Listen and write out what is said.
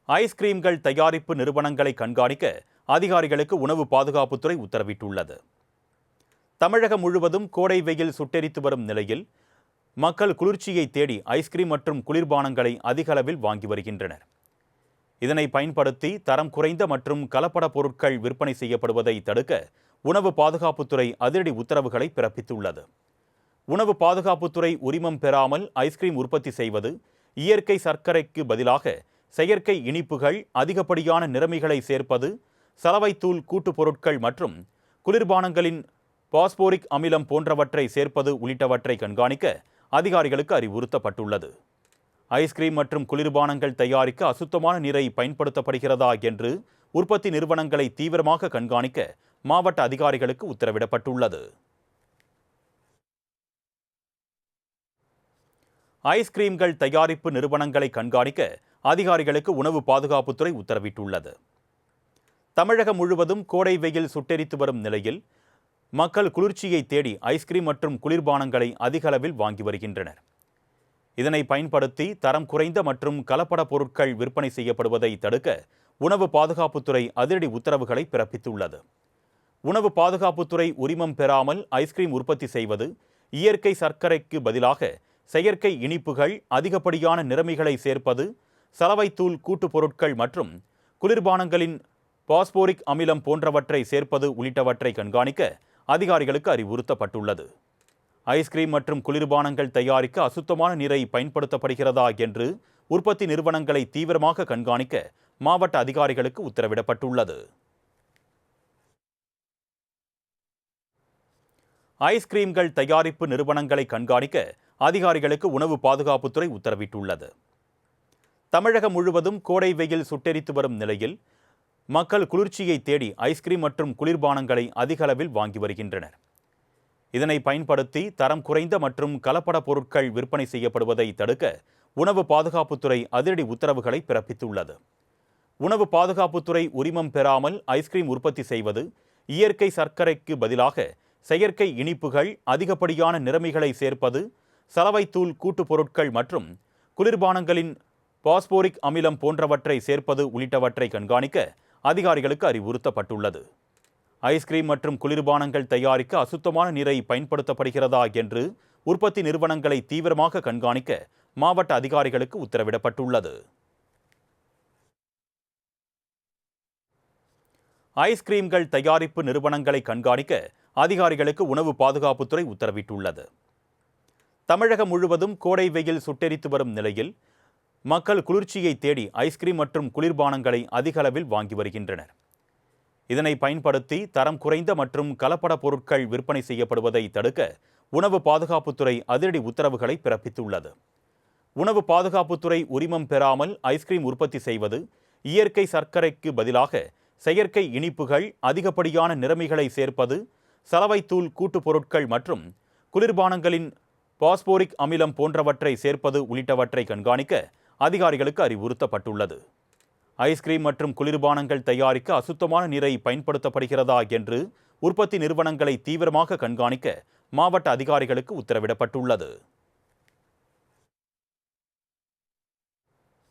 ஐஸ்கிரீம்கள் தயாரிப்பு நிறுவனங்களை கண்காணிக்க அதிகாரிகளுக்கு உணவு பாதுகாப்புத்துறை உத்தரவிட்டுள்ளது. தமிழகம் முழுவதும் கோடை வெயில் சுட்டெரித்து வரும் நிலையில் மக்கள் குளிர்ச்சியை தேடி ஐஸ்கிரீம் மற்றும் குளிர்பானங்களை அதிக அளவில் வாங்கி வருகின்றனர். இதனை பயன்படுத்தி தரம் குறைந்த மற்றும் கலப்பட பொருட்கள் விற்பனை செய்யப்படுவதை தடுக்க உணவு பாதுகாப்புத்துறை அதிரடி உத்தரவுகளை பிறப்பித்துள்ளது. உணவு பாதுகாப்புத்துறை உரிமம் பெறாமல் ஐஸ்கிரீம் உற்பத்தி செய்வது, இயற்கை சர்க்கரைக்கு பதிலாக செயற்கை இனிப்புகள், அதிகப்படியான நிறமிகளை சேர்ப்பது, சலவைத்தூள் கூட்டுப் பொருட்கள் மற்றும் குளிர்பானங்களின் பாஸ்போரிக் அமிலம் போன்றவற்றை சேர்ப்பது உள்ளிட்டவற்றை கண்காணிக்க அதிகாரிகளுக்கு அறிவுறுத்தப்பட்டுள்ளது. ஐஸ்கிரீம் மற்றும் குளிர்பானங்கள் தயாரிக்க அசுத்தமான நீரை பயன்படுத்தப்படுகிறதா என்று உற்பத்தி நிறுவனங்களை தீவிரமாக கண்காணிக்க மாவட்ட அதிகாரிகளுக்கு உத்தரவிடப்பட்டுள்ளது. ஐஸ்கிரீம்கள் தயாரிப்பு நிறுவனங்களை கண்காணிக்க அதிகாரிகளுக்கு உணவு பாதுகாப்புத்துறை உத்தரவிட்டுள்ளது. தமிழகம் முழுவதும் கோடை வெயில் சுட்டெரித்து வரும் நிலையில் மக்கள் குளிர்ச்சியை தேடி ஐஸ்கிரீம் மற்றும் குளிர்பானங்களை அதிக அளவில் வாங்கி வருகின்றனர். இதனை பயன்படுத்தி தரம் குறைந்த மற்றும் கலப்பட பொருட்கள் விற்பனை செய்யப்படுவதை தடுக்க உணவு பாதுகாப்புத்துறை அதிரடி உத்தரவுகளை பிறப்பித்துள்ளது. உணவு பாதுகாப்புத்துறை உரிமம் பெறாமல் ஐஸ்கிரீம் உற்பத்தி செய்வது, இயற்கை சர்க்கரைக்கு பதிலாக செயற்கை இனிப்புகள், அதிகப்படியான நிறமிகளை சேர்ப்பது, சலவைத்தூள் கூட்டுப் பொருட்கள் மற்றும் குளிர்பானங்களின் பாஸ்போரிக் அமிலம் போன்றவற்றை சேர்ப்பது உள்ளிட்டவற்றை கண்காணிக்க அதிகாரிகளுக்கு அறிவுறுத்தப்பட்டுள்ளது. ஐஸ்கிரீம் மற்றும் குளிர்பானங்கள் தயாரிக்க அசுத்தமான நீரை பயன்படுத்தப்படுகிறதா என்று உற்பத்தி நிறுவனங்களை தீவிரமாக கண்காணிக்க மாவட்ட அதிகாரிகளுக்கு உத்தரவிடப்பட்டுள்ளது. ஐஸ்கிரீம்கள் தயாரிப்பு நிறுவனங்களை கண்காணிக்க அதிகாரிகளுக்கு உணவு பாதுகாப்புத்துறை உத்தரவிட்டுள்ளது. தமிழகம் முழுவதும் கோடை வெயில் சுட்டெரித்து வரும் நிலையில் மக்கள் குளிர்ச்சியை தேடி ஐஸ்கிரீம் மற்றும் குளிர்பானங்களை அதிக அளவில் வாங்கி வருகின்றனர். இதனை பயன்படுத்தி தரம் குறைந்த மற்றும் கலப்பட பொருட்கள் விற்பனை செய்யப்படுவதை தடுக்க உணவு பாதுகாப்புத்துறை அதிரடி உத்தரவுகளை பிறப்பித்துள்ளது. உணவு பாதுகாப்புத்துறை உரிமம் பெறாமல் ஐஸ்கிரீம் உற்பத்தி செய்வது, இயற்கை சர்க்கரைக்கு பதிலாக செயற்கை இனிப்புகள், அதிகப்படியான நிறமிகளை சேர்ப்பது, சலவைத்தூள் கூட்டுப் பொருட்கள் மற்றும் குளிர்பானங்களின் பாஸ்போரிக் அமிலம் போன்றவற்றை சேர்ப்பது உள்ளிட்டவற்றை கண்காணிக்க அதிகாரிகளுக்கு அறிவுறுத்தப்பட்டுள்ளது. ஐஸ்கிரீம் மற்றும் குளிர்பானங்கள் தயாரிக்க அசுத்தமான நீரை பயன்படுத்தப்படுகிறதா என்று உற்பத்தி நிறுவனங்களை தீவிரமாக கண்காணிக்க மாவட்ட அதிகாரிகளுக்கு உத்தரவிடப்பட்டுள்ளது. ஐஸ்கிரீம்கள் தயாரிப்பு நிறுவனங்களை கண்காணிக்க அதிகாரிகளுக்கு உணவு பாதுகாப்புத்துறை உத்தரவிட்டுள்ளது. தமிழகம் முழுவதும் கோடை வெயில் சுட்டெரித்து வரும் நிலையில் மக்கள் குளிர்ச்சியை தேடி ஐஸ்கிரீம் மற்றும் குளிர்பானங்களை அதிக அளவில் வாங்கி வருகின்றனர். இதனை பயன்படுத்தி தரம் குறைந்த மற்றும் கலப்பட பொருட்கள் விற்பனை செய்யப்படுவதை தடுக்க உணவு பாதுகாப்புத்துறை அதிரடி உத்தரவுகளை பிறப்பித்துள்ளது. உணவு பாதுகாப்புத்துறை உரிமம் பெறாமல் ஐஸ்கிரீம் உற்பத்தி செய்வது, இயற்கை சர்க்கரைக்கு பதிலாக செயற்கை இனிப்புகள், அதிகப்படியான நிறமிகளை சேர்ப்பது, சலவைத்தூள் கூட்டுப் பொருட்கள் மற்றும் குளிர்பானங்களின் பாஸ்போரிக் அமிலம் போன்றவற்றை சேர்ப்பது உள்ளிட்டவற்றை கண்காணிக்க அதிகாரிகளுக்கு அறிவுறுத்தப்பட்டுள்ளது. ஐஸ்கிரீம் மற்றும் குளிர்பானங்கள் தயாரிக்க அசுத்தமான நீரை பயன்படுத்தப்படுகிறதா என்று உற்பத்தி நிறுவனங்களை தீவிரமாக கண்காணிக்க மாவட்ட அதிகாரிகளுக்கு உத்தரவிடப்பட்டுள்ளது.